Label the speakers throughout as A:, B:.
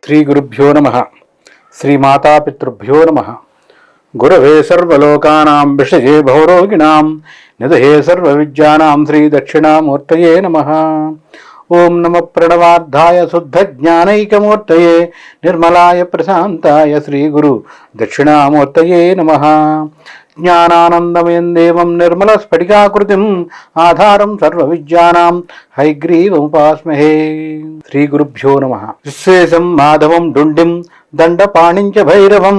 A: శ్రీ గురుభ్యో నమః. శ్రీమాతాపితృభ్యో నమః. గురవే సర్వలోకానాం విషయే భవరోగిణాం నిధయే సర్వవిద్యానాం శ్రీ దక్షిణామూర్తయే నమః. ఓం నమ ప్రణవార్థాయ శుద్ధజ్ఞానైకమూర్తయే నిర్మలాయ ప్రశాంతాయ శ్రీ గురు దక్షిణామూర్తయే నమః. జ్ఞానానందమయం దేవం నిర్మల స్ఫటికాకృతిం ఆధారం సర్వవిద్యానాం హైగ్రీవముపాస్మహే. శ్రీ గురుభ్యో నమః. విశ్వేశం మాధవం డుండిం దండపాణించ భైరవం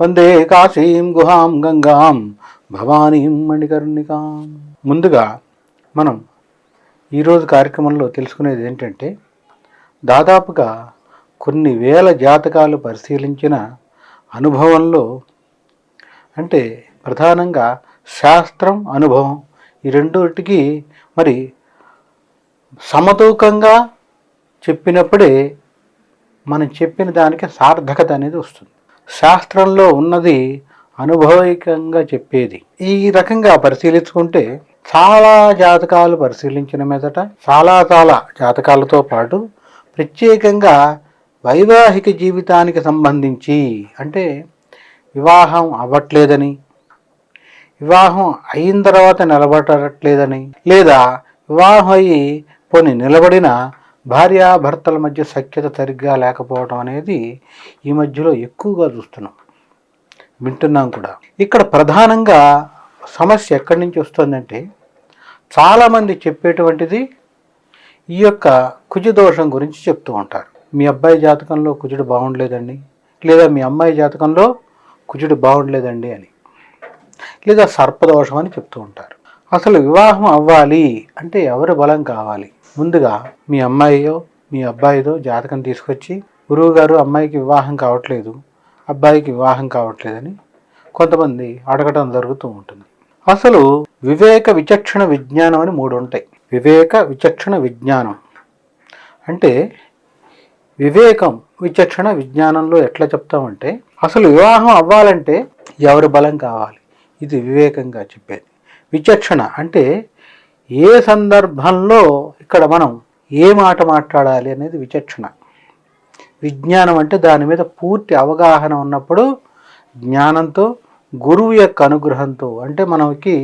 A: వందే కాశీం గుహాం గంగాం భవానీం మణికర్ణికాం. ముందుగా మనం ఈరోజు కార్యక్రమంలో తెలుసుకునేది ఏంటంటే, దాదాపుగా కొన్ని వేల జాతకాలు పరిశీలించిన అనుభవంలో, అంటే ప్రధానంగా శాస్త్రం అనుభవం ఈ రెండింటికి మరి సమతూకంగా చెప్పినప్పుడే మనం చెప్పిన దానికి సార్థకత అనేది వస్తుంది. శాస్త్రంలో ఉన్నది అనుభవికంగా చెప్పేది. ఈ రకంగా పరిశీలించుకుంటే చాలా జాతకాలు పరిశీలించిన మీదట చాలా జాతకాలతో పాటు ప్రత్యేకంగా వైవాహిక జీవితానికి సంబంధించి, అంటే వివాహం అవ్వట్లేదని, వివాహం అయిన తర్వాత నిలబడట్లేదని, లేదా వివాహం అయ్యి పోని నిలబడిన భార్యాభర్తల మధ్య సఖ్యత సరిగ్గా లేకపోవడం అనేది ఈ మధ్యలో ఎక్కువగా చూస్తున్నాం, వింటున్నాం కూడా. ఇక్కడ ప్రధానంగా సమస్య ఎక్కడి నుంచి వస్తుందంటే, చాలామంది చెప్పేటువంటిది ఈ యొక్క కుజదోషం గురించి చెప్తూ ఉంటారు. మీ అబ్బాయి జాతకంలో కుజుడు బాగుండలేదండి, లేదా మీ అమ్మాయి జాతకంలో కుజుడు బాగుండలేదండి అని, లేదా సర్పదోషం అని చెప్తూ ఉంటారు. అసలు వివాహం అవ్వాలి అంటే ఎవరి బలం కావాలి? ముందుగా మీ అమ్మాయియో మీ అబ్బాయిదో జాతకం తీసుకొచ్చి, గురువు గారు అమ్మాయికి వివాహం కావట్లేదు, అబ్బాయికి వివాహం కావట్లేదని కొంతమంది అడగటం జరుగుతూ ఉంటుంది. అసలు వివేక విచక్షణ విజ్ఞానం అని 3 ఉంటాయి. వివేక విచక్షణ విజ్ఞానం అంటే, వివేకం విచక్షణ విజ్ఞానంలో ఎట్లా చెప్తామంటే, అసలు వివాహం అవ్వాలంటే ఎవరి బలం కావాలి, ఇది వివేకంగా చెప్పేది. విచక్షణ అంటే ఏ సందర్భంలో ఇక్కడ మనం ఏ మాట మాట్లాడాలి అనేది విచక్షణ. విజ్ఞానం అంటే దాని మీద పూర్తి అవగాహన ఉన్నప్పుడు, జ్ఞానంతో, గురువు యొక్క అనుగ్రహంతో, అంటే మనకి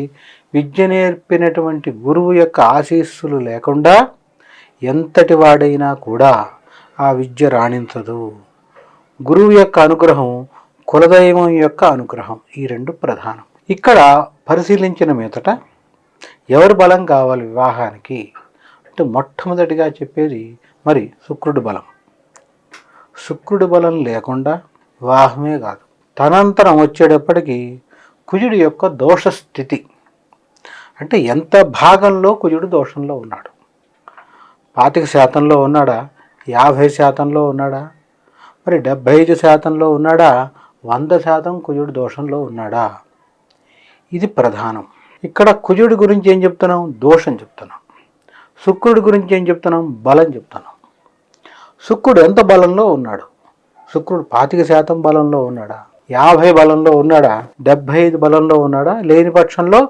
A: విద్య నేర్పినటువంటి గురువు యొక్క ఆశీస్సులు లేకుండా ఎంతటి వాడైనా కూడా ఆ విద్య రాణించదు. గురువు యొక్క అనుగ్రహం, కులదైవం యొక్క అనుగ్రహం, ఈ 2 ప్రధానం. ఇక్కడ పరిశీలించిన మీదట ఎవరి బలం కావాలి వివాహానికి అంటే, మొట్టమొదటిగా చెప్పేది మరి శుక్రుడి బలం. శుక్రుడి బలం లేకుండా వివాహమే కాదు, తనంతరం వచ్చేటప్పటికి కుజుడి యొక్క దోషస్థితి, అంటే ఎంత భాగంలో కుజుడు దోషంలో ఉన్నాడు. 25% ఉన్నాడా, 50% ఉన్నాడా, మరి 75% ఉన్నాడా, 100% కుజుడు దోషంలో ఉన్నాడా, ఇది ప్రధానం. ఇక్కడ కుజుడి గురించి ఏం చెప్తున్నాం? దోషం చెప్తున్నాం. శుక్రుడి గురించి ఏం చెప్తున్నాం? బలం చెప్తున్నాం. శుక్రుడు ఎంత బలంలో ఉన్నాడు? శుక్రుడు 25% బలంలో ఉన్నాడా, 50 బలంలో ఉన్నాడా, 75 బలంలో ఉన్నాడా, లేని పక్షంలో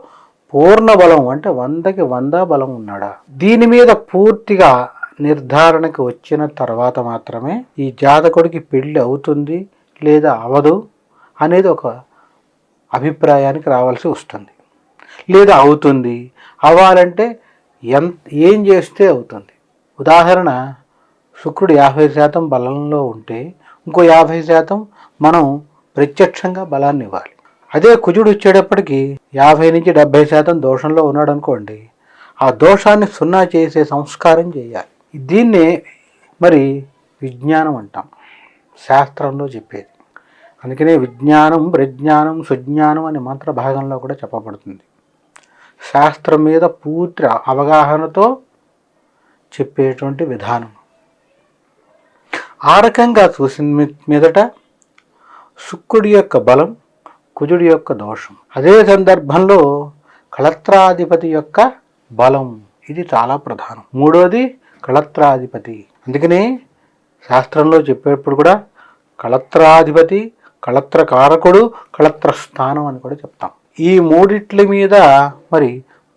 A: పూర్ణ బలం అంటే 100కి 100 బలం ఉన్నాడా? దీని మీద పూర్తిగా నిర్ధారణకు వచ్చిన తర్వాత మాత్రమే ఈ జాతకుడికి పెళ్ళి అవుతుంది లేదా అవదు అనేది ఒక అభిప్రాయానికి రావాల్సి వస్తుంది. లేదా అవుతుంది, అవ్వాలంటే ఏం చేస్తే అవుతుంది. ఉదాహరణ, శుక్రుడు 50% బలంలో ఉంటే ఇంకో 50% మనం ప్రత్యక్షంగా బలాన్ని ఇవ్వాలి. అదే కుజుడు వచ్చేటప్పటికి 50 నుంచి 70% దోషంలో ఉన్నాడు అనుకోండి, ఆ దోషాన్ని 0 చేసే సంస్కారం చేయాలి. దీన్నే మరి విజ్ఞానం అంటాం, శాస్త్రంలో చెప్పేది. అందుకనే విజ్ఞానం, ప్రజ్ఞానం, సుజ్ఞానం అనే మంత్ర భాగంలో కూడా చెప్పబడుతుంది. శాస్త్రం మీద పూర్తి అవగాహనతో చెప్పేటువంటి విధానం. ఆ రకంగా చూసిన మీదట శుక్రుడి యొక్క బలం, కుజుడి యొక్క దోషం, అదే సందర్భంలో కళత్రాధిపతి యొక్క బలం, ఇది చాలా ప్రధానం. 3వది కళత్రాధిపతి. అందుకనే శాస్త్రంలో చెప్పేటప్పుడు కూడా కళత్రాధిపతి, కళత్రకారకుడు, కళత్రస్థానం అని కూడా చెప్తాం. ఈ 3 మీద మరి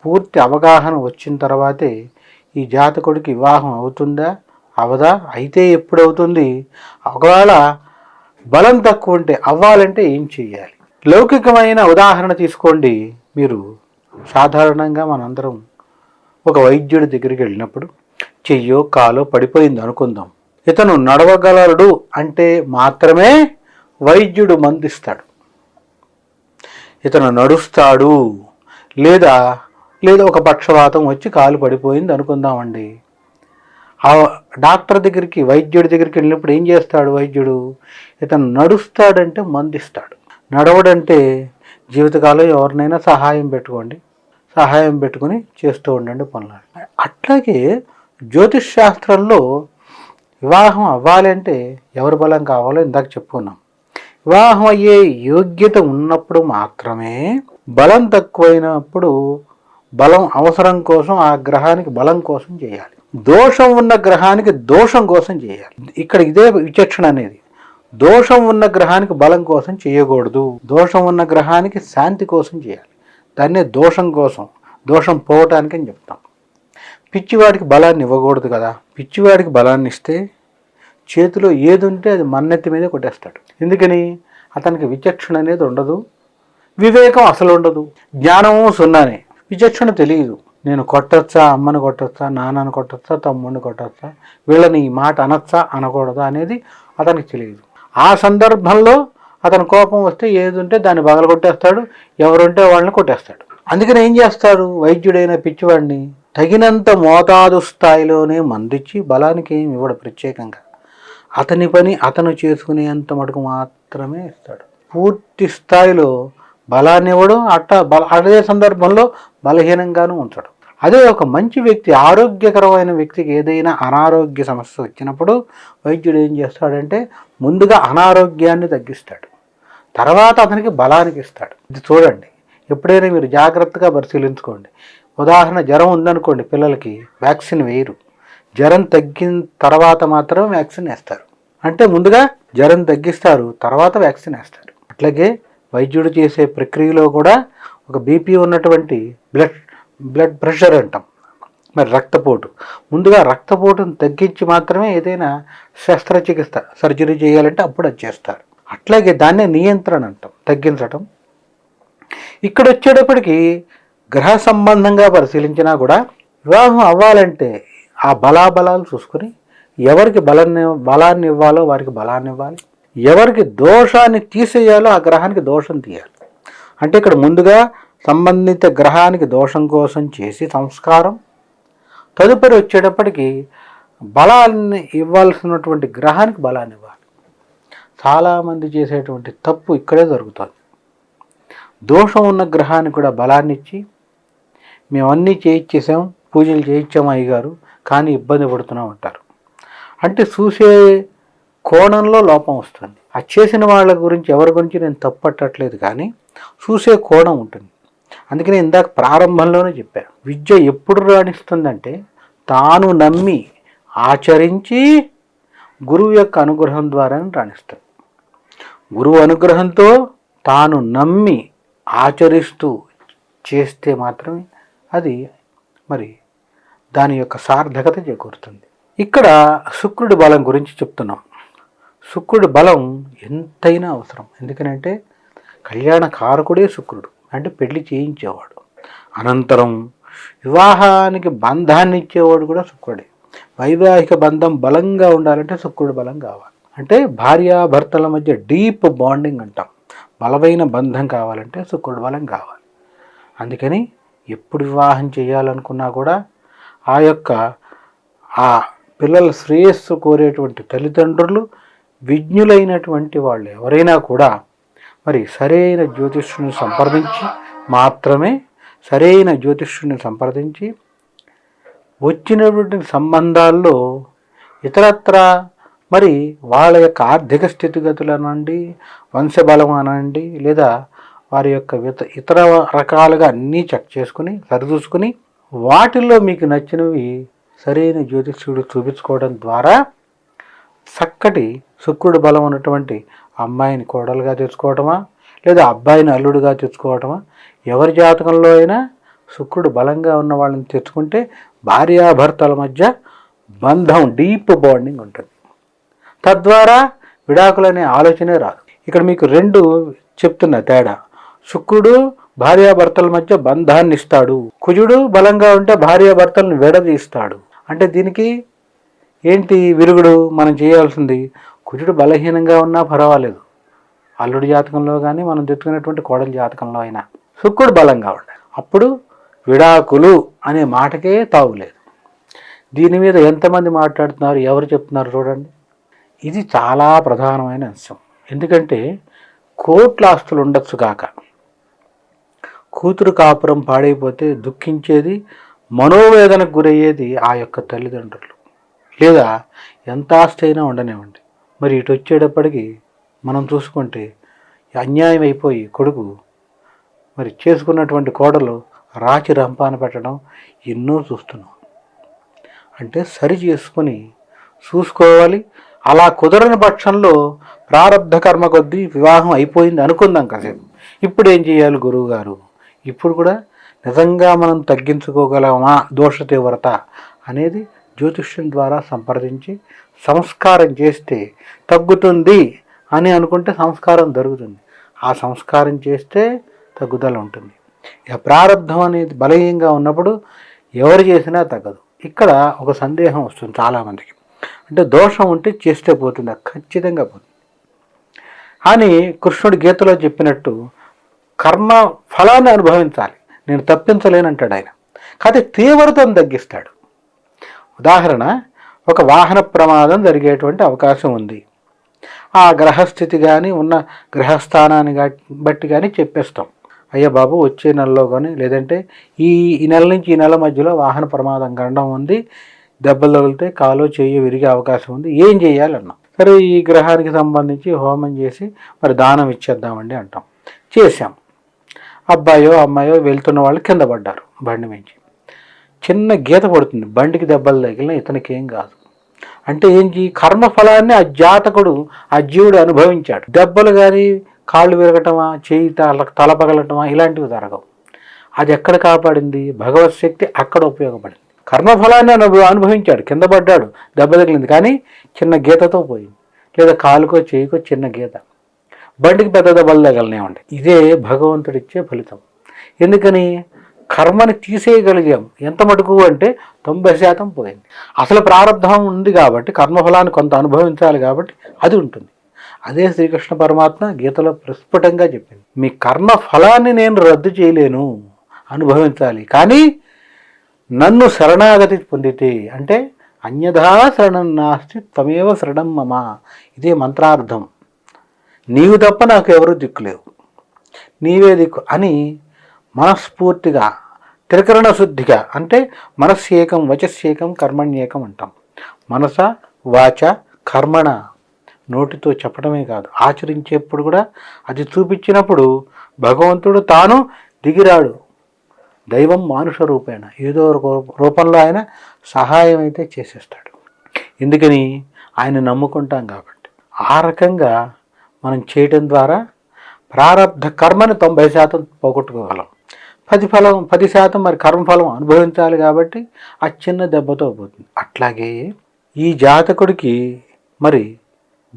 A: పూర్తి అవగాహన వచ్చిన తర్వాతే ఈ జాతకుడికి వివాహం అవుతుందా అవదా? అయితే ఎప్పుడవుతుంది? ఒకవేళ బలం తక్కువ ఉంటే అవ్వాలంటే ఏం చెయ్యాలి? లౌకికమైన ఉదాహరణ తీసుకోండి. మీరు సాధారణంగా మనందరం ఒక వైద్యుడి దగ్గరికి వెళ్ళినప్పుడు చెయ్యో కాలో పడిపోయింది అనుకుందాం. ఇతను నడవగలడు అంటే మాత్రమే వైద్యుడు మందిస్తాడు. ఇతను నడుస్తాడు లేదా ఒక పక్షవాతం వచ్చి కాలు పడిపోయింది అనుకుందామండి. ఆ డాక్టర్ దగ్గరికి, వైద్యుడి దగ్గరికి వెళ్ళినప్పుడు ఏం చేస్తాడు వైద్యుడు? ఇతను నడుస్తాడంటే మందిస్తాడు. నడవడంటే జీవితకాలం ఎవరినైనా సహాయం పెట్టుకొని చేస్తూ ఉండండి పనులు. అట్లాగే జ్యోతిష్ శాస్త్రంలో వివాహం అవ్వాలంటే ఎవరి బలం కావాలో ఇందాక చెప్పుకున్నాం. వివాహం అయ్యే యోగ్యత ఉన్నప్పుడు మాత్రమే, బలం తక్కువైనప్పుడు బలం అవసరం కోసం ఆ గ్రహానికి బలం కోసం చేయాలి. దోషం ఉన్న గ్రహానికి దోషం కోసం చేయాలి. ఇక్కడ ఇదే విచక్షణ అనేది. దోషం ఉన్న గ్రహానికి బలం కోసం చేయకూడదు. దోషం ఉన్న గ్రహానికి శాంతి కోసం చేయాలి. దాన్నే దోషం కోసం, దోషం పోవటానికి అని చెప్తాం. పిచ్చివాడికి బలాన్ని ఇవ్వకూడదు కదా. పిచ్చివాడికి బలాన్ని ఇస్తే చేతిలో ఏది ఉంటే అది మన్నెత్తి మీదే కొట్టేస్తాడు. ఎందుకని? అతనికి విచక్షణ అనేది ఉండదు, వివేకం అసలు ఉండదు, జ్ఞానము సున్నానే. విచక్షణ తెలియదు. నేను కొట్టచ్చా, అమ్మని కొట్టచ్చా, నాన్నని కొట్టచ్చా, తమ్ముడిని కొట్టచ్చా, వీళ్ళని ఈ మాట అనొచ్చా అనకూడదా అనేది అతనికి తెలియదు. ఆ సందర్భంలో అతని కోపం వస్తే ఏది ఉంటే దాన్ని బగల కొట్టేస్తాడు, ఎవరుంటే వాళ్ళని కొట్టేస్తాడు. అందుకని ఏం చేస్తాడు వైద్యుడైన పిచ్చివాడిని? తగినంత మోతాదు స్థాయిలోనే మందిచ్చి బలానికి ఏమి ఇవ్వడు ప్రత్యేకంగా. అతని పని అతను చేసుకునేంత మటుకు మాత్రమే ఇస్తాడు. పూర్తి స్థాయిలో బలాన్ని ఇవ్వడం, అదే సందర్భంలో బలహీనంగానూ ఉంచడం. అదే ఒక మంచి వ్యక్తి, ఆరోగ్యకరమైన వ్యక్తికి ఏదైనా అనారోగ్య సమస్య వచ్చినప్పుడు వైద్యుడు ఏం చేస్తాడంటే ముందుగా అనారోగ్యాన్ని తగ్గిస్తాడు, తర్వాత అతనికి బలానికి ఇస్తాడు. ఇది చూడండి, ఎప్పుడైనా మీరు జాగ్రత్తగా పరిశీలించుకోండి. ఉదాహరణ, జ్వరం ఉందనుకోండి, పిల్లలకి వ్యాక్సిన్ వేయరు. జ్వరం తగ్గిన తర్వాత మాత్రం వ్యాక్సిన్ వేస్తారు. అంటే ముందుగా జ్వరం తగ్గిస్తారు, తర్వాత వ్యాక్సిన్ వేస్తారు. అట్లాగే వైద్యుడు చేసే ప్రక్రియలో కూడా ఒక బీపీ ఉన్నటువంటి బ్లడ్ ప్రెషర్ అంటాం, మరి రక్తపోటు, ముందుగా రక్తపోటును తగ్గించి మాత్రమే ఏదైనా శస్త్రచికిత్స, సర్జరీ చేయాలంటే అప్పుడు అది చేస్తారు. అట్లాగే దాన్నే నియంత్రణ అంటాం, తగ్గించటం. ఇక్కడ వచ్చేటప్పటికి గ్రహ సంబంధంగా పరిశీలించినా కూడా వివాహం అవ్వాలంటే ఆ బలాబలాలు చూసుకుని ఎవరికి బలాన్ని ఇవ్వాలో వారికి బలాన్ని ఇవ్వాలి, ఎవరికి దోషాన్ని తీసేయాలో ఆ గ్రహానికి దోషం తీయాలి. అంటే ఇక్కడ ముందుగా సంబంధిత గ్రహానికి దోషం కోసం చేసి సంస్కారం, తదుపరి వచ్చేటప్పటికి బలాన్ని ఇవ్వాల్సినటువంటి గ్రహానికి బలాన్ని ఇవ్వాలి. చాలామంది చేసేటువంటి తప్పు ఇక్కడే జరుగుతుంది. దోషం ఉన్న గ్రహానికి కూడా బలాన్ని ఇచ్చి మేమన్నీ చేయించేసాం, పూజలు చేయించాము అయ్యగారు, కానీ ఇబ్బంది పడుతున్నాం అంటారు. అంటే చూసే కోణంలో లోపం వస్తుంది. ఆ చేసిన వాళ్ళ గురించి, ఎవరి గురించి నేను తప్పట్టట్లేదు, కానీ చూసే కోణం ఉంటుంది. అందుకని ఇందాక ప్రారంభంలోనే చెప్పాను, విద్య ఎప్పుడు రాణిస్తుందంటే తాను నమ్మి ఆచరించి గురువు యొక్క అనుగ్రహం ద్వారానే రాణిస్తుంది. గురువు అనుగ్రహంతో తాను నమ్మి ఆచరిస్తూ చేస్తే మాత్రమే అది మరి దాని యొక్క సార్థకత చేకూరుతుంది. ఇక్కడ శుక్రుడి బలం గురించి చెప్తున్నాం. శుక్రుడి బలం ఎంతైనా అవసరం. ఎందుకనంటే కళ్యాణ కారకుడే శుక్రుడు, అంటే పెళ్లి చేయించేవాడు. అనంతరం వివాహానికి బంధాన్ని ఇచ్చేవాడు కూడా శుక్రుడే. వైవాహిక బంధం బలంగా ఉండాలంటే శుక్రుడి బలం కావాలి. అంటే భార్యాభర్తల మధ్య డీప్ బాండింగ్ అంటాం, బలమైన బంధం కావాలంటే శుక్రుడి బలం కావాలి. అందుకని ఎప్పుడు వివాహం చేయాలనుకున్నా కూడా ఆ పిల్లల శ్రేయస్సు కోరేటువంటి తల్లిదండ్రులు, విజ్ఞులైనటువంటి వాళ్ళు ఎవరైనా కూడా మరి సరైన జ్యోతిష్యుని సంప్రదించి వచ్చినటువంటి సంబంధాల్లో ఇతరత్ర మరి వాళ్ళ యొక్క ఆర్థిక స్థితిగతులు అనండి, వంశబలం అనండి, లేదా వారి యొక్క ఇతర రకాలుగా అన్నీ చెక్ చేసుకుని సరిచూసుకుని వాటిల్లో మీకు నచ్చినవి సరైన జ్యోతిష్యుడు చూపించుకోవడం ద్వారా చక్కటి శుక్రుడు బలం ఉన్నటువంటి అమ్మాయిని కోడలుగా తెచ్చుకోవటమా, లేదా అబ్బాయిని అల్లుడుగా తెచ్చుకోవటమా, ఎవరి జాతకంలో అయినా శుక్రుడు బలంగా ఉన్న వాళ్ళని తెచ్చుకుంటే భార్యాభర్తల మధ్య బంధం, డీప్ బాండింగ్ ఉంటుంది. తద్వారా విడాకులనే ఆలోచనే రాదు. ఇక్కడ మీకు రెండు చెప్తున్నా తేడా. శుక్రుడు భార్యాభర్తల మధ్య బంధాన్ని ఇస్తాడు, కుజుడు బలంగా ఉంటే భార్యాభర్తలను విడదీస్తాడు. అంటే దీనికి ఏంటి విరుగుడు మనం చేయాల్సింది? కుజుడు బలహీనంగా ఉన్నా పర్వాలేదు, అల్లుడి జాతకంలో కానీ మనం తెచ్చుకున్నటువంటి కోడలి జాతకంలో అయినా శుక్రుడు బలంగా ఉండాలి. అప్పుడు విడాకులు అనే మాటకే తావులేదు. దీని మీద ఎంతమంది మాట్లాడుతున్నారు, ఎవరు చెప్తున్నారు చూడండి. ఇది చాలా ప్రధానమైన అంశం. ఎందుకంటే కోట్ల ఆస్తులు ఉండొచ్చు కాక కూతురు కాపురం పాడైపోతే దుఃఖించేది, మనోవేదనకు గురయ్యేది ఆ యొక్క తల్లిదండ్రులు. లేదా ఎంత ఆస్తి అయినా ఉండనివ్వండి, మరి ఇటు వచ్చేటప్పటికి మనం చూసుకుంటే అన్యాయం అయిపోయి కొడుకు మరి చేసుకున్నటువంటి కోడలు రాచి రంపాన పెట్టడం ఎన్నో చూస్తున్నాం. అంటే సరి చేసుకొని చూసుకోవాలి. అలా కుదరని పక్షంలో ప్రారంధ కర్మ కొద్దీ వివాహం అయిపోయింది అనుకుందాం కాసేపు. ఇప్పుడు ఏం చేయాలి గురువు గారు? ఇప్పుడు కూడా నిజంగా మనం తగ్గించుకోగలమా దోష తీవ్రత అనేది జ్యోతిష్యం ద్వారా సంప్రదించి సంస్కారం చేస్తే తగ్గుతుంది అని అనుకుంటే సంస్కారం జరుగుతుంది. ఆ సంస్కారం చేస్తే తగ్గుదల ఉంటుంది. ఇక ప్రారంధం అనేది బలహీనంగా ఉన్నప్పుడు ఎవరు చేసినా తగ్గదు. ఇక్కడ ఒక సందేహం వస్తుంది చాలామందికి, అంటే దోషం ఉంటే చేస్తే పోతుందా? ఖచ్చితంగా పోతుంది. అని కృష్ణుడు గీతలో చెప్పినట్టు కర్మ ఫలాన్ని అనుభవించాలి, నేను తప్పించలేనంటాడు ఆయన. కాకపోతే తీవ్రతను తగ్గిస్తాడు. ఉదాహరణ, ఒక వాహన ప్రమాదం జరిగేటువంటి అవకాశం ఉంది. ఆ గ్రహస్థితి కానీ ఉన్న గ్రహస్థానాన్ని బట్టి కానీ చెప్పేస్తాం, అయ్యా బాబు వచ్చే నెలలో కానీ లేదంటే ఈ నెల నుంచి ఈ నెల మధ్యలో వాహన ప్రమాదం గండం ఉంది, దెబ్బలు తగిలితే కాలో చెయ్యి విరిగే అవకాశం ఉంది, ఏం చేయాలన్నాం. సరే ఈ గ్రహానికి సంబంధించి హోమం చేసి మరి దానం ఇచ్చేద్దామండి అంటాం. చేశాం. అబ్బాయో అమ్మాయో వెళ్తున్న వాళ్ళు కింద పడ్డారు బండి మించి. చిన్న గీత పడుతుంది, బండికి దెబ్బలు తగిలిన ఇతనికి ఏం కాదు. అంటే ఏంటి? కర్మఫలాన్ని ఆ జాతకుడు ఆ జీవుడు అనుభవించాడు. దెబ్బలు కానీ కాళ్ళు విరగటమా, చేయి తల పగలటమా ఇలాంటివి జరగవు. అది ఎక్కడ కాపాడింది? భగవత్ శక్తి అక్కడ ఉపయోగపడింది. కర్మఫలాన్ని అనుభవించాడు, కింద పడ్డాడు, దెబ్బ తగిలింది, కానీ చిన్న గీతతో పోయింది. లేదా కాలుకో చేయికో చిన్న గీత, బండికి పెద్ద దెబ్బలు తగలనేవండి. ఇదే భగవంతుడిచ్చే ఫలితం. ఎందుకని? కర్మని తీసేయగలిగాం. ఎంత మటుకు అంటే 90% పోయింది. అసలు ప్రారంధం ఉంది కాబట్టి కర్మఫలాన్ని కొంత అనుభవించాలి కాబట్టి అది ఉంటుంది. అదే శ్రీకృష్ణ పరమాత్మ గీతలో ప్రస్ఫుటంగా చెప్పింది, మీ కర్మ ఫలాన్ని నేను రద్దు చేయలేను, అనుభవించాలి, కానీ నన్ను శరణాగతి పొందితే, అంటే అన్యథా శరణం నాస్తి త్వమేవ శరణం మమ, ఇదే మంత్రార్థం. నీవు తప్ప నాకు ఎవరు దిక్కులేవు, నీవే దిక్కు అని మనస్ఫూర్తిగా త్రికరణ శుద్ధిగా, అంటే మనస్సేకం వచస్సేకం కర్మణ్యేకం అంటాం. మనస వాచ కర్మణ, నోటితో చెప్పడమే కాదు ఆచరించేప్పుడు కూడా అది చూపించినప్పుడు భగవంతుడు తాను దిగిరాడు. దైవం మానుష రూపేణ, ఏదో రూపంలో ఆయన సహాయం అయితే చేసేస్తాడు. ఎందుకని? ఆయన నమ్ముకుంటాం కాబట్టి. ఆ రకంగా మనం చేయటం ద్వారా ప్రారబ్ధ కర్మని 90% పోగొట్టుకోగలం. 10% మరి కర్మఫలం అనుభవించాలి కాబట్టి ఆ చిన్న దెబ్బతో పోతుంది. అట్లాగే ఈ జాతకుడికి మరి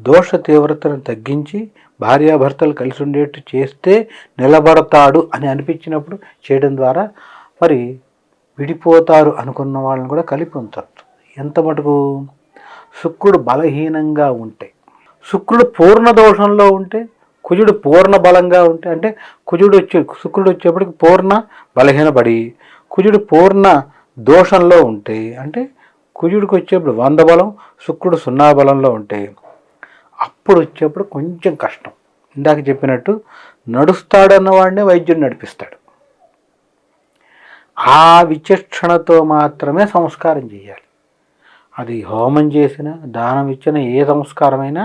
A: దోష తీవ్రతను తగ్గించి భార్యాభర్తలు కలిసి ఉండేట్టు చేస్తే నిలబడతాడు అని అనిపించినప్పుడు చేయడం ద్వారా మరి విడిపోతారు అనుకున్న వాళ్ళని కూడా కలిపి ఉంచవచ్చు. ఎంత మటుకు? శుక్రుడు బలహీనంగా ఉంటే, శుక్రుడు పూర్ణ దోషంలో ఉంటే, కుజుడు పూర్ణ బలంగా ఉంటే, అంటే శుక్రుడు వచ్చేప్పటికి పూర్ణ బలహీనపడి కుజుడు పూర్ణ దోషంలో ఉంటే, అంటే కుజుడికి వచ్చేప్పుడు 100 బలం, శుక్రుడు 0 బలంలో ఉంటే అప్పుడు వచ్చేప్పుడు కొంచెం కష్టం. ఇందాక చెప్పినట్టు నడుస్తాడన్న వాడినే వైద్యుడు నడిపిస్తాడు. ఆ విచక్షణతో మాత్రమే సంస్కారం చేయాలి. అది హోమం చేసినా దానం ఇచ్చినా ఏ సంస్కారమైనా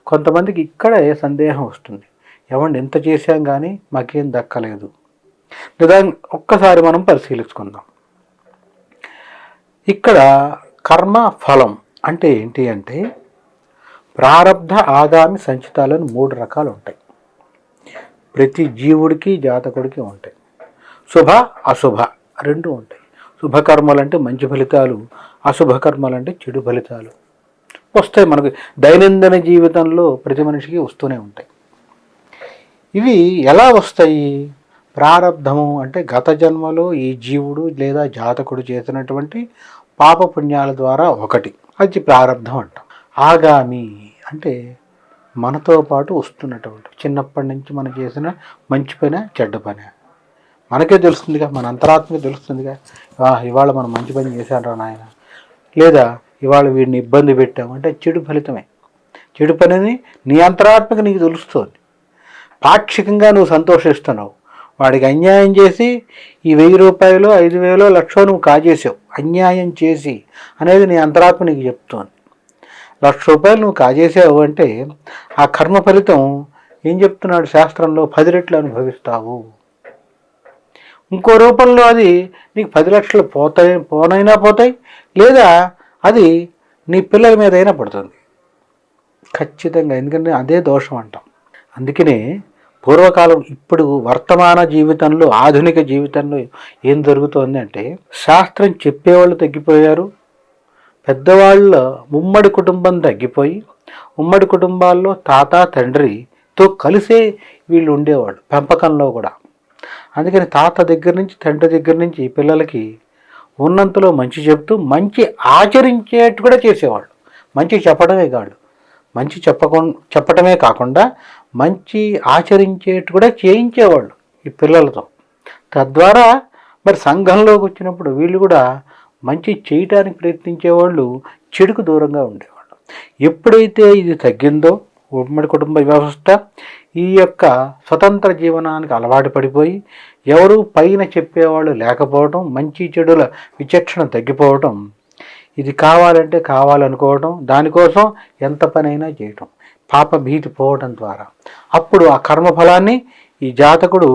A: కొంతమందికి ఇక్కడే సందేహం వస్తుంది, ఏమండి ఎంత చేశాం కానీ మాకేం దక్కలేదు. నిజంగా ఒక్కసారి మనం పరిశీలించుకుందాం. ఇక్కడ కర్మ ఫలం అంటే ఏంటి అంటే ప్రారబ్ధ ఆగామి సంచితాలను 3 రకాలు ఉంటాయి. ప్రతి జీవుడికి జాతకుడికి ఉంటాయి. శుభ అశుభ 2 ఉంటాయి. శుభకర్మలు అంటే మంచి ఫలితాలు, అశుభకర్మలు అంటే చెడు ఫలితాలు వస్తాయి. మనకు దైనందిన జీవితంలో ప్రతి మనిషికి వస్తూనే ఉంటాయి. ఇవి ఎలా వస్తాయి? ప్రారబ్ధము అంటే గత జన్మలో ఈ జీవుడు లేదా జాతకుడు చేసినటువంటి పాపపుణ్యాల ద్వారా ఒకటి, అది ప్రారబ్ధం అంటాం. ఆగామి అంటే మనతో పాటు వస్తున్నటువంటి చిన్నప్పటి నుంచి మనం చేసిన మంచి పని చెడ్డ పని మనకే తెలుస్తుందిగా, మన అంతరాత్మకే తెలుస్తుందిగా. ఇవాళ మనం మంచి పని చేశాను నాయన, లేదా ఇవాళ వీడిని ఇబ్బంది పెట్టామంటే చెడు ఫలితమే. చెడు పనిని నీ అంతరాత్మక నీకు తెలుస్తుంది. పాక్షికంగా నువ్వు సంతోషిస్తున్నావు. వాడికి అన్యాయం చేసి ఈ 1000 రూపాయలు 5000 1,00,000 నువ్వు కాజేసావు అన్యాయం చేసి అనేది నీ అంతరాత్మ నీకు చెప్తోంది. 1,00,000 రూపాయలు నువ్వు కాజేసావు అంటే ఆ కర్మ ఫలితం ఏం చెప్తున్నాడు శాస్త్రంలో? 10 రెట్లు అనుభవిస్తావు. ఇంకో రూపంలో అది నీకు 10 లక్షలు పోనైనా పోతాయి, లేదా అది నీ పిల్లల మీద అయినా పడుతుంది ఖచ్చితంగా. ఎందుకంటే అదే దోషం అంటాం. అందుకనే పూర్వకాలం, ఇప్పుడు వర్తమాన జీవితంలో, ఆధునిక జీవితంలో ఏం జరుగుతోంది అంటే శాస్త్రం చెప్పేవాళ్ళు తగ్గిపోయారు. పెద్దవాళ్ళ ఉమ్మడి కుటుంబం తగ్గిపోయి ఉమ్మడి కుటుంబాల్లో తాత తండ్రితో కలిసే వీళ్ళు ఉండేవాళ్ళు పెంపకంలో కూడా. అందుకని తాత దగ్గర నుంచి తండ్రి దగ్గర నుంచి పిల్లలకి ఉన్నంతలో మంచి చెప్తూ మంచి ఆచరించేట్టు కూడా చేసేవాళ్ళు. మంచి చెప్పడమే కాదు, మంచి చెప్పటమే కాకుండా మంచి ఆచరించేట్టు కూడా చేయించేవాళ్ళు ఈ పిల్లలతో. తద్వారా మరి సంఘంలోకి వచ్చినప్పుడు వీళ్ళు కూడా మంచి చేయటానికి ప్రయత్నించేవాళ్ళు, చెడుకు దూరంగా ఉండేవాళ్ళు. ఎప్పుడైతే ఇది తగ్గిందో ఉమ్మడి కుటుంబ వ్యవస్థ ఈ యొక్క స్వతంత్ర జీవనానికి అలవాటు పడిపోయి ఎవరు పైన చెప్పేవాళ్ళు లేకపోవడం, మంచి చెడుల విచక్షణ తగ్గిపోవడం, ఇది కావాలంటే కావాలనుకోవడం, దానికోసం ఎంత పనైనా చేయటం, పాప భీతి పోవడం ద్వారా అప్పుడు ఆ కర్మఫలాన్ని ఈ జాతకుడు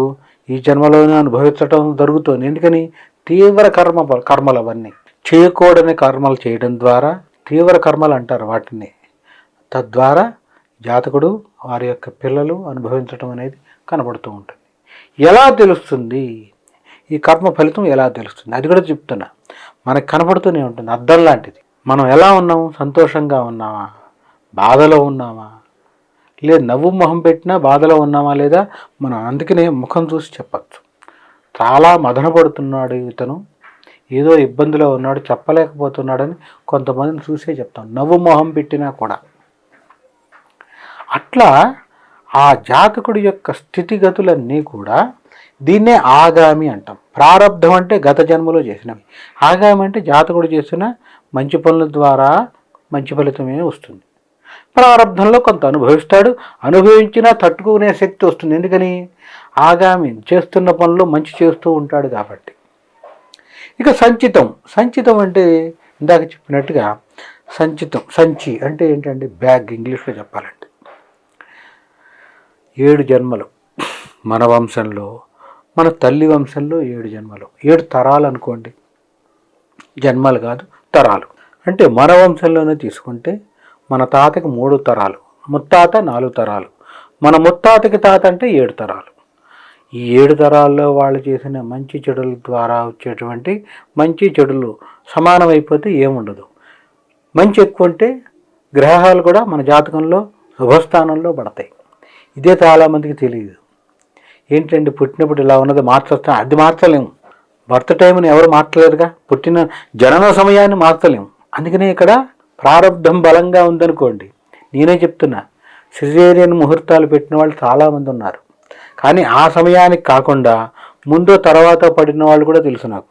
A: ఈ జన్మలోనే అనుభవించడం జరుగుతుంది. ఎందుకని? తీవ్ర కర్మలు అవన్నీ చేయకూడని కర్మలు చేయడం ద్వారా తీవ్ర కర్మలు అంటారు వాటిని. తద్వారా జాతకుడు వారి యొక్క పిల్లలు అనుభవించడం అనేది కనబడుతూ ఉంటుంది. ఎలా తెలుస్తుంది ఈ కర్మ ఫలితం? ఎలా తెలుస్తుంది అది కూడా చెప్తున్నా. మనకు కనబడుతూనే ఉంటుంది, అద్దం లాంటిది. మనం ఎలా ఉన్నాము? సంతోషంగా ఉన్నామా, బాధలో ఉన్నామా, లేదు నవ్వు మొహం పెట్టినా బాధలో ఉన్నామా లేదా? మనం అందుకనే ముఖం చూసి చెప్పచ్చు. చాలా మదన పడుతున్నాడు ఇతను, ఏదో ఇబ్బందిలో ఉన్నాడు, చెప్పలేకపోతున్నాడని కొంతమందిని చూసే చెప్తాం, నవ్వు మొహం పెట్టినా కూడా. అట్లా ఆ జాతకుడి యొక్క స్థితిగతులన్నీ కూడా దీన్నే ఆగామి అంటాం. ప్రారబ్ధం అంటే గత జన్మలో చేసినవి, ఆగామి అంటే జాతకుడు చేసిన మంచి పనుల ద్వారా మంచి ఫలితమే వస్తుంది. ప్రారబ్ధంలో కొంత అనుభవిస్తాడు, అనుభవించినా తట్టుకునే శక్తి వస్తుంది. ఎందుకని? ఆగామి చేస్తున్న పనులు మంచి చేస్తూ ఉంటాడు కాబట్టి. ఇక సంచితం అంటే ఇందాక చెప్పినట్టుగా సంచి అంటే ఏంటంటే బ్యాగ్, ఇంగ్లీష్లో చెప్పాలంటే 7 జన్మలు మన వంశంలో, మన తల్లి వంశంలో 7 జన్మలు, 7 తరాలు అనుకోండి, జన్మలు కాదు తరాలు. అంటే మన వంశంలోనే తీసుకుంటే మన తాతకి 3 తరాలు, ముత్తాత 4 తరాలు, మన ముత్తాతకి తాత అంటే 7 తరాలు. ఈ 7 తరాల్లో వాళ్ళు చేసిన మంచి చెడుల ద్వారా వచ్చేటువంటి మంచి చెడులు సమానమైపోతే ఏముండదు. మంచి ఎక్కువ ఉంటే గ్రహాలు కూడా మన జాతకంలో శుభస్థానంలో పడతాయి. ఇదే చాలామందికి తెలియదు. ఏంటంటే పుట్టినప్పుడు ఇలా ఉన్నది మార్చొస్తాం, అది మార్చలేము. బర్త్ టైంని ఎవరు మార్చలేరుగా, పుట్టిన జనన సమయాన్ని మార్చలేము. అందుకనే ఇక్కడ ప్రారబ్ధం బలంగా ఉందనుకోండి, నేనే చెప్తున్నా, సిజేరియన్ ముహూర్తాలు పెట్టిన వాళ్ళు చాలామంది ఉన్నారు. కానీ ఆ సమయానికి కాకుండా ముందో తర్వాత పడిన వాళ్ళు కూడా తెలుసు నాకు.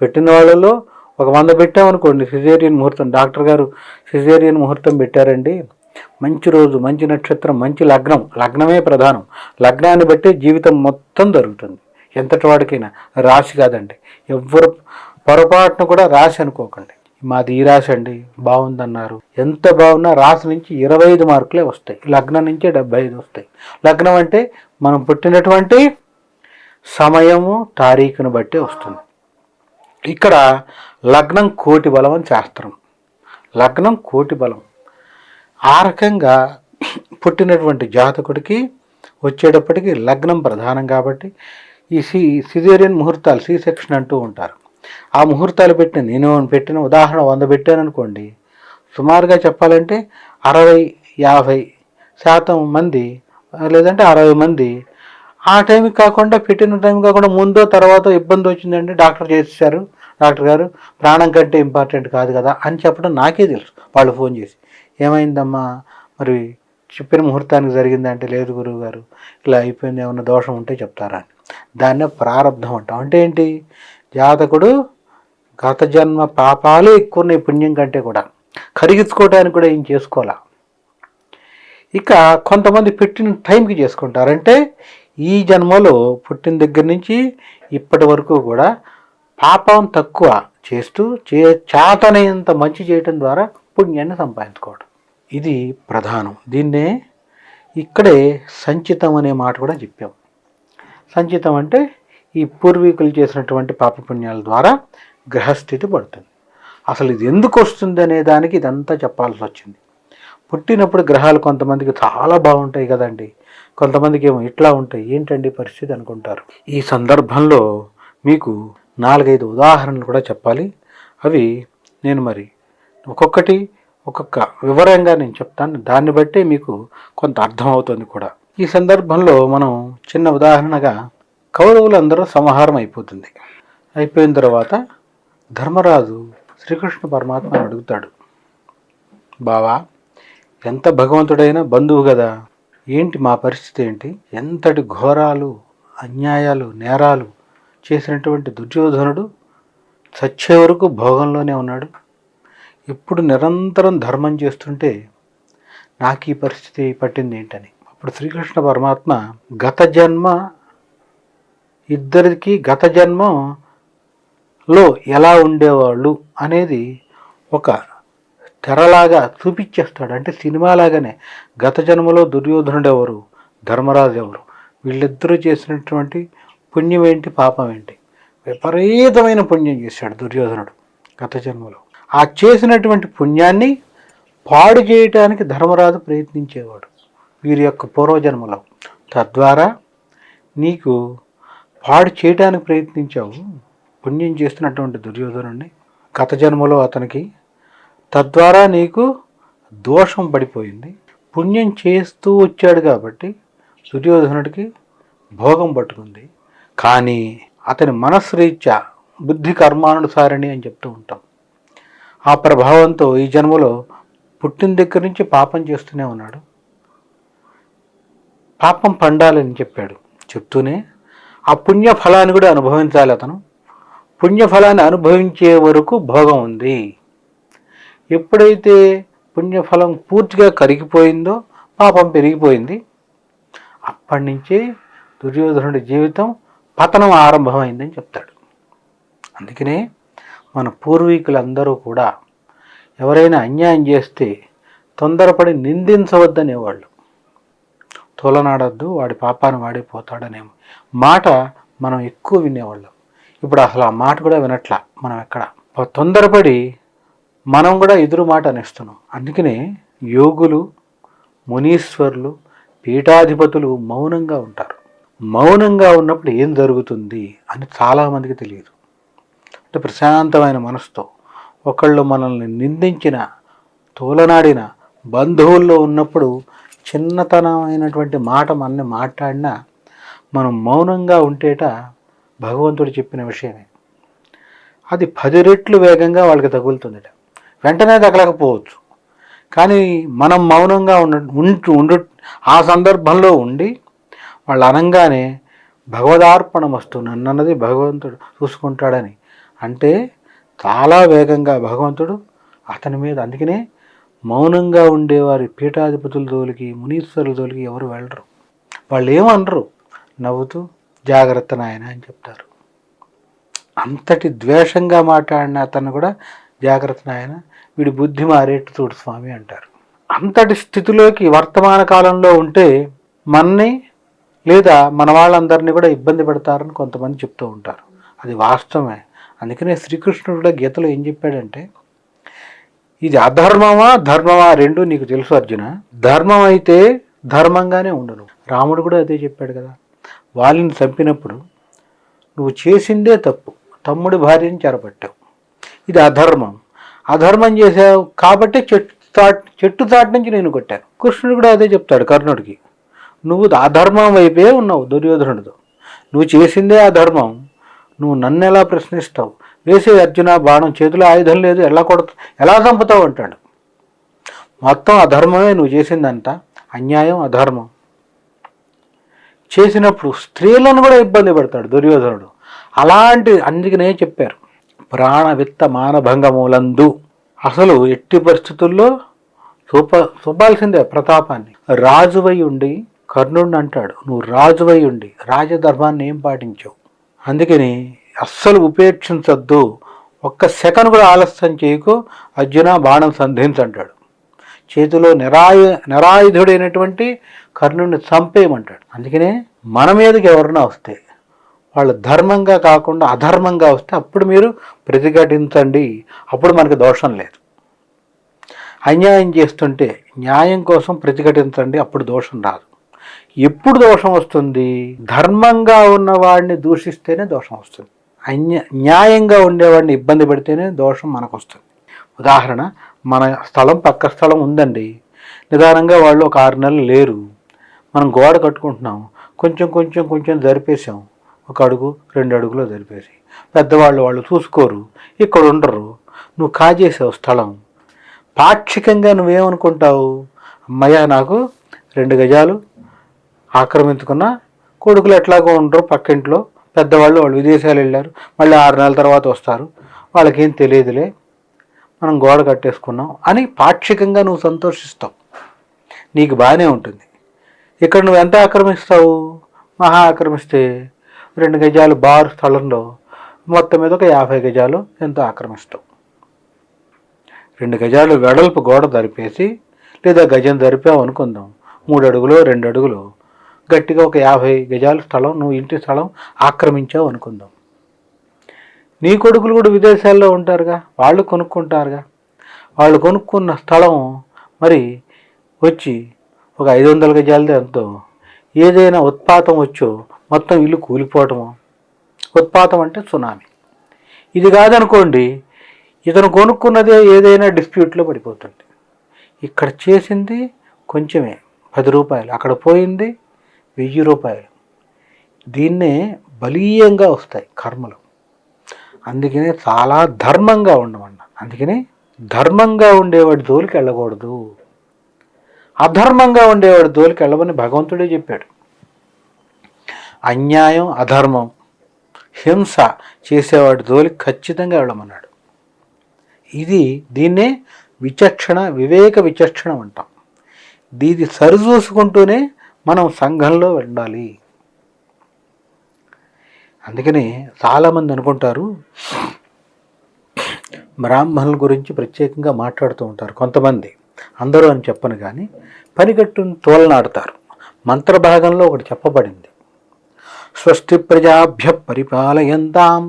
A: పెట్టిన వాళ్ళలో ఒక 100 పెట్టామనుకోండి సిజేరియన్ ముహూర్తం, డాక్టర్ గారు సిజేరియన్ ముహూర్తం పెట్టారండి, మంచి రోజు, మంచి నక్షత్రం, మంచి లగ్నమే ప్రధానం, లగ్నాన్ని బట్టి జీవితం మొత్తం జరుగుతుంది. ఎంతటి వాడికైనా రాశి కాదండి, ఎవ్వరు పొరపాటును కూడా రాశి అనుకోకండి. మాది ఈ రాశి అండి, బాగుందన్నారు, ఎంత బాగున్నా రాశి నుంచి 25 మార్కులే వస్తాయి, లగ్నం నుంచే 75 వస్తాయి. లగ్నం అంటే మనం పుట్టినటువంటి సమయము తారీఖును బట్టి వస్తుంది. ఇక్కడ లగ్నం కోటి బలం అని శాస్త్రం. లగ్నం కోటి బలం. ఆ రకంగా పుట్టినటువంటి జాతకుడికి వచ్చేటప్పటికి లగ్నం ప్రధానం కాబట్టి ఈ సిజేరియన్ ముహూర్తాలు, సి సెక్షన్ అంటూ ఉంటారు. ఆ ముహూర్తాలు నేను పెట్టిన ఉదాహరణ 100 పెట్టాను అనుకోండి, సుమారుగా చెప్పాలంటే 60-50% మంది, లేదంటే 60 మంది ఆ టైంకి కాకుండా, పెట్టిన టైం కాకుండా ముందో తర్వాతో ఇబ్బంది వచ్చిందండి, డాక్టర్ చేసేసారు, డాక్టర్ గారు ప్రాణం కంటే ఇంపార్టెంట్ కాదు కదా అని చెప్పడం నాకే తెలుసు. వాళ్ళు ఫోన్ చేసి ఏమైందమ్మా మరి చెప్పిన ముహూర్తానికి జరిగిందంటే, లేదు గురువు గారు ఇలా అయిపోయింది, ఏమన్నా దోషం ఉంటే చెప్తారా అని. దాన్నే ప్రారంధం అంటాం. అంటే ఏంటి, జాతకుడు గత జన్మ పాపాలు ఎక్కువ ఉన్నాయి పుణ్యం కంటే కూడా, కరిగించుకోవడానికి కూడా ఏం చేసుకోవాలా. ఇక కొంతమంది పెట్టిన టైంకి చేసుకుంటారంటే ఈ జన్మలో పుట్టిన దగ్గర నుంచి ఇప్పటి వరకు కూడా పాపం తక్కువ చేస్తూ చేతనైనంత మంచి చేయటం ద్వారా పుణ్యాన్ని సంపాదించుకోవడం, ఇది ప్రధానం. దీన్నే ఇక్కడే సంచితం అనే మాట కూడా చెప్పాం. సంచితం అంటే ఈ పూర్వీకులు చేసినటువంటి పాపపుణ్యాల ద్వారా గ్రహస్థితి పడుతుంది. అసలు ఇది ఎందుకు వస్తుంది అనే దానికి ఇదంతా చెప్పాల్సి వచ్చింది. పుట్టినప్పుడు గ్రహాలు కొంతమందికి చాలా బాగుంటాయి కదండి, కొంతమందికి ఏమో ఇట్లా ఉంటాయి, ఏంటండి పరిస్థితి అనుకుంటారు. ఈ సందర్భంలో మీకు 4-5 ఉదాహరణలు కూడా చెప్పాలి. అవి నేను మరి ఒక్కొక్క వివరంగా నేను చెప్తాను, దాన్ని బట్టే మీకు కొంత అర్థమవుతుంది కూడా. ఈ సందర్భంలో మనం చిన్న ఉదాహరణగా, కౌరవులందరూ సంహారం అయిపోతుంది. అయిపోయిన తర్వాత ధర్మరాజు శ్రీకృష్ణ పరమాత్మని అడుగుతాడు, బావా ఎంత భగవంతుడైనా బంధువు కదా, ఏంటి మా పరిస్థితి ఏంటి, ఎంతటి ఘోరాలు అన్యాయాలు నేరాలు చేసినటువంటి దుర్యోధనుడు చచ్చే వరకు భోగంలోనే ఉన్నాడు, ఇప్పుడు నిరంతరం ధర్మం చేస్తుంటే నాకు ఈ పరిస్థితి పట్టింది ఏంటని. అప్పుడు శ్రీకృష్ణ పరమాత్మ ఇద్దరికి గత జన్మలో ఎలా ఉండేవాళ్ళు అనేది ఒక తెరలాగా చూపించేస్తాడు. అంటే సినిమాలాగానే గత జన్మలో దుర్యోధనుడు ఎవరు, ధర్మరాజు ఎవరు, వీళ్ళిద్దరూ చేసినటువంటి పుణ్యం ఏంటి పాపం ఏంటి. విపరీతమైన పుణ్యం చేశాడు దుర్యోధనుడు గత జన్మలో. ఆ చేసినటువంటి పుణ్యాన్ని పాడు చేయటానికి ధర్మరాజు ప్రయత్నించేవాడు వీరి యొక్క పూర్వజన్మలో. తద్వారా నీకు పాడు చేయడానికి ప్రయత్నించావు పుణ్యం చేస్తున్నటువంటి దుర్యోధనుడిని గత జన్మలో అతనికి, తద్వారా నీకు దోషం పడిపోయింది. పుణ్యం చేస్తూ వచ్చాడు కాబట్టి దుర్యోధనుడికి భోగం పట్టుకుంది. కానీ అతని మనస్సురీత్యా బుద్ధి కర్మానుసారిణి అని చెప్తూ ఉంటాం. ఆ ప్రభావంతో ఈ జన్మలో పుట్టిన దగ్గర నుంచి పాపం చేస్తూనే ఉన్నాడు. పాపం పండాలని చెప్పాడు. చెప్తూనే ఆ పుణ్యఫలాన్ని కూడా అనుభవించాలి అతను. పుణ్యఫలాన్ని అనుభవించే వరకు భోగం ఉంది. ఎప్పుడైతే పుణ్యఫలం పూర్తిగా కరిగిపోయిందో పాపం పెరిగిపోయింది. అప్పటి నుంచే దుర్యోధనుడి జీవితం పతనం ఆరంభమైందని చెప్తాడు. అందుకనే మన పూర్వీకులందరూ కూడా ఎవరైనా అన్యాయం చేస్తే తొందరపడి నిందించవద్దనేవాళ్ళు. తోలనాడద్దు, వాడి పాపాన్ని వాడే పోతాడనే మాట మనం ఎక్కువ వినేవాళ్ళం. ఇప్పుడు అసలు ఆ మాట కూడా వినట్లా మనం. ఎక్కడ తొందరపడి మనం కూడా ఎదురు మాట అనేస్తున్నాం. అందుకనే యోగులు, మునీశ్వరులు, పీఠాధిపతులు మౌనంగా ఉంటారు. మౌనంగా ఉన్నప్పుడు ఏం జరుగుతుంది అని చాలామందికి తెలియదు. అంటే ప్రశాంతమైన మనసుతో ఒకళ్ళు మనల్ని నిందించిన, తోలనాడిన, బంధువుల్లో ఉన్నప్పుడు చిన్నతనమైనటువంటి మాట మనల్ని మాట్లాడినా మనం మౌనంగా ఉంటేట భగవంతుడు చెప్పిన విషయమే. అది 10 రెట్లు వేగంగా వాళ్ళకి తగులుతుందట. వెంటనే తగలకపోవచ్చు, కానీ మనం మౌనంగా ఉండు ఆ సందర్భంలో ఉండి వాళ్ళు అనంగానే భగవదార్పణం వస్తుంది, నన్నది భగవంతుడు చూసుకుంటాడని అంటే చాలా వేగంగా భగవంతుడు అతని మీద. అందుకనే మౌనంగా ఉండేవారి పీఠాధిపతుల జోలికి, మునీశ్వరుల జోలికి ఎవరు వెళ్ళరు. వాళ్ళు ఏమనరు, నవ్వుతూ జాగ్రత్త నాయన అని చెప్తారు. అంతటి ద్వేషంగా మాట్లాడిన అతను కూడా జాగ్రత్త నాయన, వీడి బుద్ధి మారేట్టు చూడు స్వామి అంటారు. అంతటి స్థితిలోకి వర్తమాన కాలంలో ఉంటే మన్ని లేదా మన వాళ్ళందరినీ కూడా ఇబ్బంది పెడతారని కొంతమంది చెప్తూ ఉంటారు. అది వాస్తవమే. అందుకనే శ్రీకృష్ణుడు కూడా గీతలో ఏం చెప్పాడంటే, ఇది అధర్మమా ధర్మమా రెండు నీకు తెలుసు అర్జున, ధర్మం అయితే ధర్మంగానే ఉండను. రాముడు కూడా అదే చెప్పాడు కదా. వాళ్ళని చంపినప్పుడు నువ్వు చేసిందే తప్పు, తమ్ముడి భార్యని చెరపట్టావు, ఇది అధర్మం. అధర్మం చేసావు కాబట్టి చెట్టు చాటు నుంచి నేను కొట్టాను. కృష్ణుడు కూడా అదే చెప్తాడు కర్ణుడికి, నువ్వు అధర్మం వైపే ఉన్నావు దుర్యోధనుడితో, నువ్వు చేసిందే అధర్మం, నువ్వు నన్ను ఎలా ప్రశ్నిస్తావు, వేసే అర్జున బాణం, చేతిలో ఆయుధం లేదు, ఎలా చంపుతావు అంటాడు. మొత్తం అధర్మమే నువ్వు చేసిందంట, అన్యాయం అధర్మం చేసినప్పుడు స్త్రీలను కూడా ఇబ్బంది పెడతాడు దుర్యోధనుడు. అందుకనే చెప్పారు ప్రాణ విత్త మానభంగములందు, అసలు ఎట్టి పరిస్థితుల్లో చూపాల్సిందే ప్రతాపాన్ని. రాజువై ఉండి కర్ణుడిని అంటాడు, నువ్వు రాజువై ఉండి రాజధర్మాన్ని ఏం పాటించావు, అందుకని అస్సలు ఉపేక్షించద్దు, ఒక్క సెకండ్ కూడా ఆలస్యం చేయకు, అర్జున బాణం సంధించంటాడు. చేతిలో నిరాయుధుడైనటువంటి కర్ణుడిని చంపేయమంటాడు. అందుకనే మన మీదకి ఎవరన్నా వస్తే వాళ్ళు ధర్మంగా కాకుండా అధర్మంగా వస్తే అప్పుడు మీరు ప్రతిఘటించండి, అప్పుడు మనకు దోషం లేదు. అన్యాయం చేస్తుంటే న్యాయం కోసం ప్రతిఘటించండి, అప్పుడు దోషం రాదు. ఎప్పుడు దోషం వస్తుంది, ధర్మంగా ఉన్నవాడిని దూషిస్తేనే దోషం వస్తుంది, న్యాయంగా ఉండేవాడిని ఇబ్బంది పెడితేనే దోషం మనకు వస్తుంది. ఉదాహరణ, మన స్థలం పక్క స్థలం ఉందండి, నిదానంగా వాళ్ళు ఒక 6 నెలలు లేరు, మనం గోడ కట్టుకుంటున్నాం, కొంచెం జరిపేసాం, 1 అడుగు 2 అడుగులో జరిపేసి, పెద్దవాళ్ళు వాళ్ళు చూసుకోరు, ఇక్కడ ఉండరు, నువ్వు కాజేసావు స్థలం. పాక్షికంగా నువ్వేమనుకుంటావు, అమ్మయ్య నాకు 2 గజాలు ఆక్రమించుకున్న, కొడుకులు ఎట్లాగో ఉండరు పక్కింట్లో, పెద్దవాళ్ళు వాళ్ళు విదేశాలు వెళ్ళారు, మళ్ళీ 6 నెలల తర్వాత వస్తారు, వాళ్ళకేం తెలియదులే, మనం గోడ కట్టేసుకున్నాం అని పాక్షికంగా నువ్వు సంతోషిస్తావు, నీకు బాగానే ఉంటుంది. ఇక్కడ నువ్వు ఎంత ఆక్రమిస్తావు, మహా ఆక్రమిస్తే 2 గజాలు బారు స్థలంలో మొత్తం మీద ఒక 50 గజాలు ఎంతో ఆక్రమిస్తావు. 2 గజాలు వెడల్పు గోడ జరిపేసి, లేదా గజం జరిపావు అనుకుందాం, 3 అడుగులో 2 అడుగులు గట్టిగా ఒక 50 గజాల స్థలం నువ్వు ఇంటి స్థలం ఆక్రమించావు అనుకుందాం. నీ కొడుకులు కూడా విదేశాల్లో ఉంటారుగా, వాళ్ళు కొనుక్కుంటారుగా, వాళ్ళు కొనుక్కున్న స్థలం మరి వచ్చి ఒక 500 గజాలది ఎంతో, ఏదైనా ఉత్పాతం వచ్చో మొత్తం ఇల్లు కూలిపోవటము, ఉత్పాతం అంటే సునామీ. ఇది కాదనుకోండి, ఇతను కొనుక్కున్నదే ఏదైనా డిస్ప్యూట్లో పడిపోతుంది. ఇక్కడ చేసింది కొంచెమే 10 రూపాయలు, అక్కడ పోయింది 1000 రూపాయలు. దీన్నే బలీయంగా వస్తాయి కర్మలు. అందుకనే చాలా ధర్మంగా ఉండమన్న. అందుకని ధర్మంగా ఉండేవాడి జోలికి వెళ్ళకూడదు, అధర్మంగా ఉండేవాడి జోలికి వెళ్ళమని భగవంతుడే చెప్పాడు. అన్యాయం అధర్మం హింస చేసేవాడి జోలికి ఖచ్చితంగా వెళ్ళమన్నాడు. దీన్నే వివేక విచక్షణ అంటాం. దీన్ని సరిచూసుకుంటూనే మనం సంఘంలో వెళ్ళాలి. అందుకని చాలామంది అనుకుంటారు, బ్రాహ్మణుల గురించి ప్రత్యేకంగా మాట్లాడుతూ ఉంటారు కొంతమంది, అందరూ అని చెప్పను కానీ, పనిగట్టును తోలనాడతారు. మంత్రభాగంలో ఒకటి చెప్పబడింది, స్వస్తి ప్రజాభ్య పరిపాలయంతాం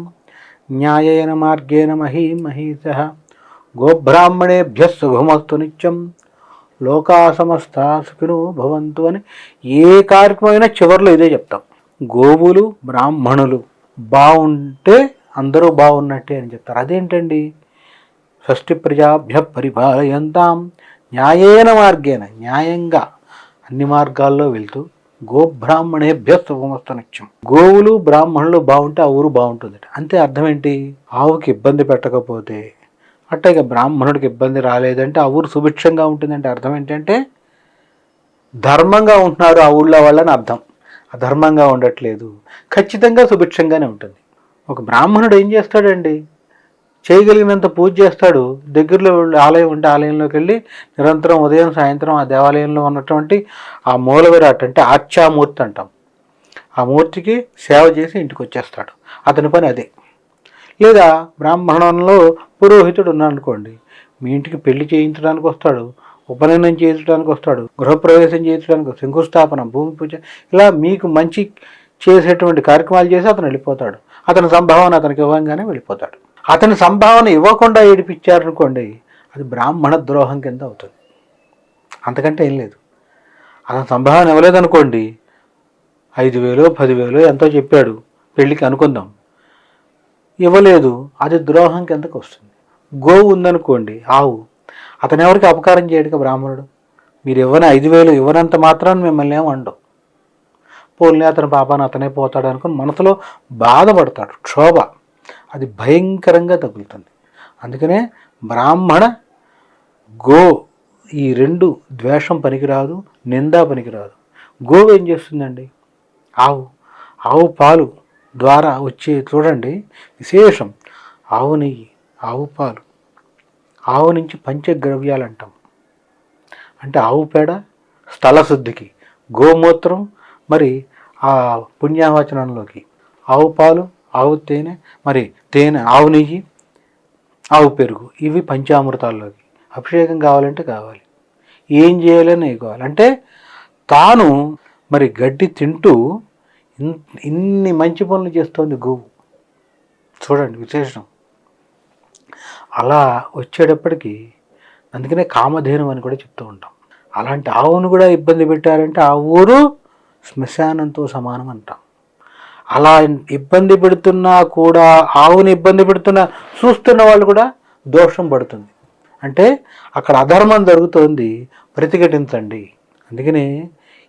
A: న్యాయేన మార్గేణ మహీమహీసః గోబ్రాహ్మణేభ్య శుభమస్తు నిత్యం లోకా సమస్తా సుఖినో భవంతు అని ఏ కార్యక్రమమైనా చివరిలో ఇదే చెప్తాం. గోవులు బ్రాహ్మణులు బాగుంటే అందరూ బాగున్నట్టే అని చెప్తారు. అదేంటండి, షష్ఠి ప్రజాభ్య పరిపాలయంతాం న్యాయేన మార్గేన, న్యాయంగా అన్ని మార్గాల్లో వెళ్తూ గోబ్రాహ్మణేభ్య శుభమస్తు నిత్యం, గోవులు బ్రాహ్మణులు బాగుంటే ఆ ఊరు బాగుంటుంది. అంతే. అర్థం ఏంటి, ఆవుకి ఇబ్బంది పెట్టకపోతే, అట్టగా బ్రాహ్మణుడికి ఇబ్బంది రాలేదంటే ఆ ఊరు సుభిక్షంగా ఉంటుందంటే అర్థం ఏంటంటే ధర్మంగా ఉంటున్నారు ఆ ఊళ్ళో వాళ్ళని అర్థం. అధర్మంగా ఉండట్లేదు, ఖచ్చితంగా సుభిక్షంగానే ఉంటుంది. ఒక బ్రాహ్మణుడు ఏం చేస్తాడండి, చేయగలిగినంత పూజ చేస్తాడు. దగ్గరలో ఆలయం ఉంటే ఆలయంలోకి వెళ్ళి నిరంతరం ఉదయం సాయంత్రం ఆ దేవాలయంలో ఉన్నటువంటి ఆ మూల విరాట్ అంటే ఆర్చామూర్తి అంటాం, ఆ మూర్తికి సేవ చేసి ఇంటికి వచ్చేస్తాడు. అతని పని అదే. లేదా బ్రాహ్మణంలో పురోహితుడు ఉన్నాడనుకోండి, మీ ఇంటికి పెళ్లి చేయించడానికి వస్తాడు, ఉపనయనం చేయించడానికి వస్తాడు, గృహప్రవేశం చేయించడానికి, శంకుస్థాపన, భూమి పూజ, ఇలా మీకు మంచి చేసేటువంటి కార్యక్రమాలు చేసి అతను వెళ్ళిపోతాడు. అతని సంభావన అతనికి ఇవ్వగానే వెళ్ళిపోతాడు. అతని సంభావన ఇవ్వకుండా ఏడిపించారనుకోండి, అది బ్రాహ్మణ ద్రోహం కింద అవుతుంది, అంతకంటే ఏం లేదు. అతని సంభావన ఇవ్వలేదనుకోండి, 5,000 10,000 ఎంతో చెప్పాడు పెళ్ళికి అనుకుందాం, ఇవ్వలేదు, అది ద్రోహం కిందకు వస్తుంది. గోవు ఉందనుకోండి, ఆవు, అతను ఎవరికి అపకారం చేయడుగా బ్రాహ్మణుడు. మీరు ఇవ్వని 5,000 ఇవ్వనంత మాత్రాన్ని మిమ్మల్ని ఏమండవు. పోలే అతని పాపాన్ని అతనే పోతాడు అనుకుని మనసులో బాధపడతాడు, క్షోభ అది భయంకరంగా తగులుతుంది. అందుకనే బ్రాహ్మణ గో ఈ 2 ద్వేషం పనికిరాదు, నిందా పనికిరాదు. గోవు ఏం చేస్తుందండి? ఆవు పాలు ద్వారా వచ్చే చూడండి విశేషం, ఆవు నెయ్యి, ఆవు పాలు, ఆవు నుంచి పంచద్రవ్యాలు అంటాం. అంటే ఆవు పేడ స్థలశుద్ధికి, గోమూత్రం మరి ఆ పుణ్యవచనంలోకి, ఆవు పాలు, ఆవు తేనె, మరి తేనె, ఆవు నెయ్యి, ఆవు పెరుగు, ఇవి పంచామృతాల్లోకి. అభిషేకం కావాలంటే కావాలి, ఏం చేయాలని కావాలి అంటే తాను మరి గడ్డి తింటూ ఇన్ని మంచి పనులు చేస్తోంది గోవు. చూడండి విశేషం. అలా వచ్చేటప్పటికి అందుకనే కామధేను అని కూడా చెప్తూ ఉంటాం. అలాంటి ఆవును కూడా ఇబ్బంది పెట్టారంటే ఆ ఊరు శ్మశానంతో సమానం అంటాం. అలా ఇబ్బంది పెడుతున్నా కూడా, ఆవుని ఇబ్బంది పెడుతున్నా చూస్తున్న వాళ్ళు కూడా దోషం పడుతుంది. అంటే అక్కడ అధర్మం జరుగుతోంది, ప్రతిఘటించండి. అందుకని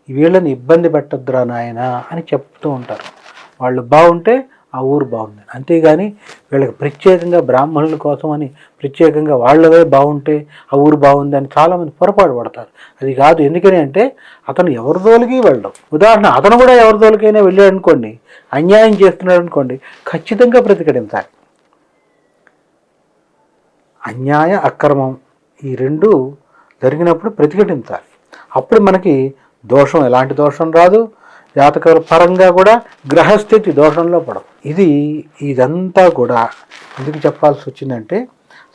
A: వీళ్ళని ఇబ్బంది పెట్టద్దురా నాయన అని చెప్తూ ఉంటారు. వాళ్ళు బాగుంటే ఆ ఊరు బాగుంది. అంతేగాని వీళ్ళకి ప్రత్యేకంగా బ్రాహ్మణుల కోసం అని ప్రత్యేకంగా వాళ్ళవే బాగుంటే ఆ ఊరు బాగుంది అని చాలామంది పొరపాటు పడతారు. అది కాదు. ఎందుకని అంటే అతను ఎవరి జోలికి వెళ్ళడం. ఉదాహరణ, అతను కూడా ఎవరి జోలికైనా వెళ్ళాడు అనుకోండి, అన్యాయం చేస్తున్నాడు అనుకోండి, ఖచ్చితంగా ప్రతిఘటించాలి. అన్యాయ అక్రమం ఈ 2 జరిగినప్పుడు ప్రతిఘటించాలి. అప్పుడు మనకి దోషం, ఎలాంటి దోషం రాదు. జాతకాల పరంగా కూడా గ్రహస్థితి దోషంలో పడవు. ఇదంతా కూడా ఎందుకు చెప్పాల్సి వచ్చిందంటే,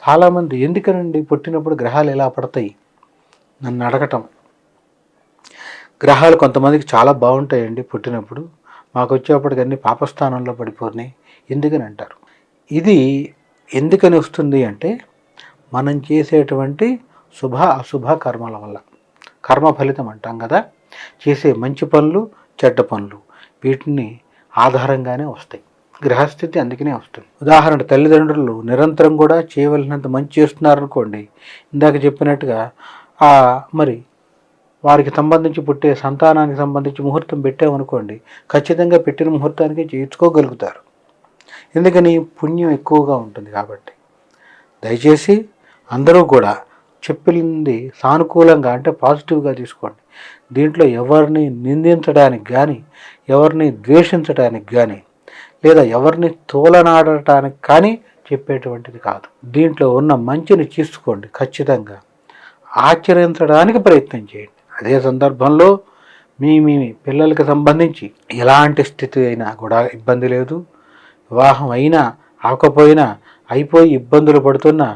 A: చాలామంది ఎందుకనండి పుట్టినప్పుడు గ్రహాలు ఎలా పడతాయి నన్ను అడగటం. గ్రహాలు కొంతమందికి చాలా బాగుంటాయండి పుట్టినప్పుడు, మాకు వచ్చేప్పటికి అన్ని పాపస్థానంలో పడిపోయినాయి ఎందుకని అంటారు. ఇది ఎందుకని వస్తుంది అంటే మనం చేసేటువంటి శుభ అశుభ కర్మల వల్ల. కర్మ ఫలితం అంటాం కదా, చేసే మంచి పనులు చెడ్డ పనులు వీటిని ఆధారంగానే వస్తాయి. గ్రహస్థితి అందుకనే వస్తుంది. ఉదాహరణ, తల్లిదండ్రులు నిరంతరం కూడా చేయవలసినంత మంచి చేస్తున్నారనుకోండి, ఇందాక చెప్పినట్టుగా మరి వారికి సంబంధించి పుట్టే సంతానానికి సంబంధించి ముహూర్తం పెట్టామనుకోండి, ఖచ్చితంగా పెట్టిన ముహూర్తానికి చేయించుకోగలుగుతారు. ఎందుకని? పుణ్యం ఎక్కువగా ఉంటుంది కాబట్టి. దయచేసి అందరూ కూడా చెప్పింది సానుకూలంగా అంటే పాజిటివ్గా తీసుకోండి. దీంట్లో ఎవరిని నిందించడానికి కానీ, ఎవరిని ద్వేషించడానికి కానీ, లేదా ఎవరిని తోలనాడటానికి కానీ చెప్పేటువంటిది కాదు. దీంట్లో ఉన్న మంచిని తీసుకోండి, ఖచ్చితంగా ఆచరించడానికి ప్రయత్నం చేయండి. అదే సందర్భంలో మీ పిల్లలకి సంబంధించి ఎలాంటి స్థితి అయినా కూడా ఇబ్బంది లేదు. వివాహం అయినా అవకపోయినా, అయిపోయి ఇబ్బందులు పడుతున్నా,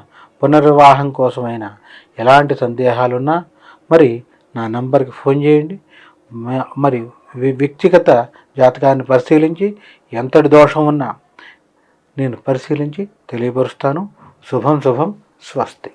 A: పునర్వివాహం కోసమైనా ఎలాంటి సందేహాలున్నా మరి నా నంబర్కి ఫోన్ చేయండి. మరి వ్యక్తిగత జాతకాన్ని పరిశీలించి ఎంతటి దోషం ఉన్నా నేను పరిశీలించి తెలియపరుస్తాను. శుభం శుభం. స్వస్తి.